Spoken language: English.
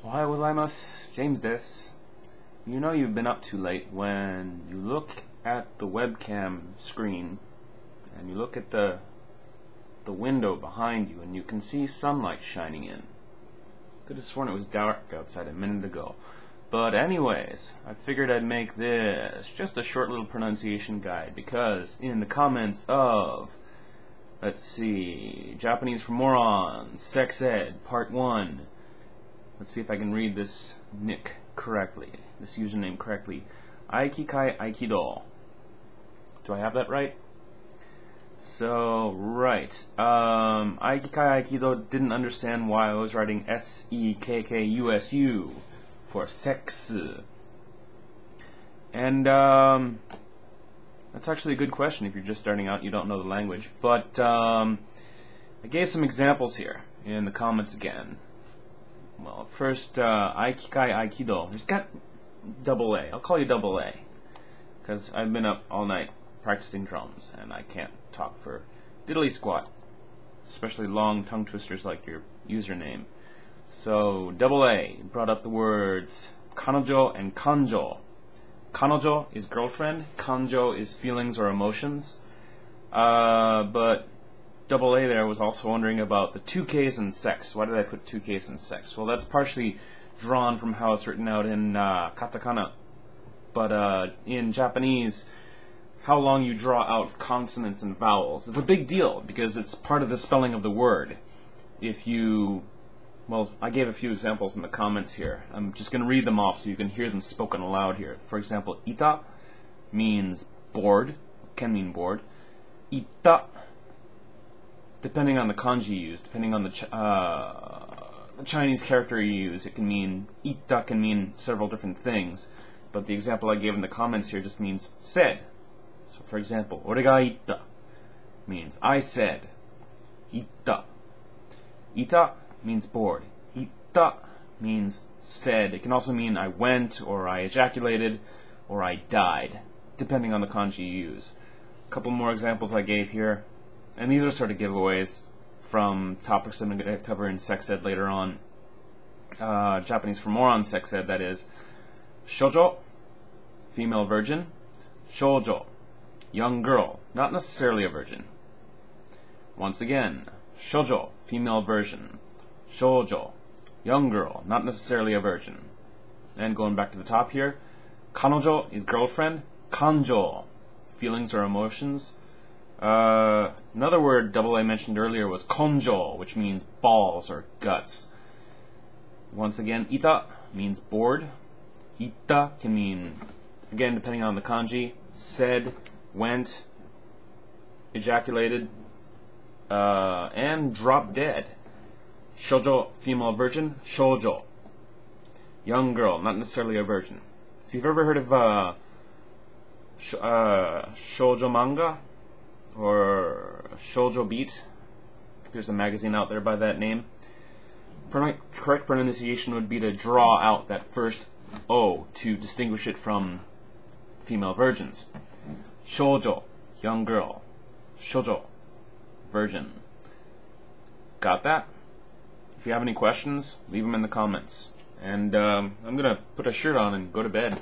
Ohayou gozaimasu, James des. You know you've been up too late when you look at the webcam screen and you look at the window behind you and you can see sunlight shining in. Could have sworn it was dark outside a minute ago. But anyways, I figured I'd make this just a short little pronunciation guide because in the comments of, let's see, Japanese for Morons, Sex Ed, Part 1. Let's see if I can read this nick correctly, this username correctly. Aikikai Aikido. Do I have that right? So, right. Aikikai Aikido didn't understand why I was writing S-E-K-K-U-S-U for sex. And, that's actually a good question if you're just starting out and you don't know the language. But, I gave some examples here in the comments again. Well, first, Aikikai Aikido. There's got double A. I'll call you double A. Because I've been up all night practicing drums, and I can't talk for diddly squat. Especially long tongue twisters like your username. So, double A brought up the words kanojo and kanjo. Kanojo is girlfriend. Kanjo is feelings or emotions. But double A there was also wondering about the two K's in sex. Why did I put two K's in sex? Well, that's partially drawn from how it's written out in katakana. But in Japanese, how long you draw out consonants and vowels is a big deal because it's part of the spelling of the word. If you, well, I gave a few examples in the comments here. I'm just going to read them off so you can hear them spoken aloud here. For example, ita means bored, can mean bored. Ita, depending on the kanji you use, depending on the Chinese character you use, it can mean, ita can mean several different things. But the example I gave in the comments here just means said. So for example, ore ga itta means I said. Ita. Ita means bored. Ita means said. It can also mean I went, or I ejaculated, or I died, depending on the kanji you use. A couple more examples I gave here. And these are sort of giveaways from topics I'm going to cover in sex ed later on. Japanese for Morons sex ed, that is. Shoujo, female virgin. Shoujo, young girl, not necessarily a virgin. Once again, shoujo, female virgin. Shoujo, young girl, not necessarily a virgin. And going back to the top here, kanojo is girlfriend. Kanjo, feelings or emotions. Another word double A mentioned earlier was konjo, which means balls or guts. Once again, ita means bored. Ita can mean, again, depending on the kanji, said, went, ejaculated, and dropped dead. Shoujo, female virgin. Shoujo, young girl, not necessarily a virgin. If you've ever heard of shoujo manga or shoujo beat, there's a magazine out there by that name. Correct pronunciation would be to draw out that first O to distinguish it from female virgins. Shoujo, young girl. Shoujo, virgin. Got that? If you have any questions, leave them in the comments. And I'm going to put a shirt on and go to bed.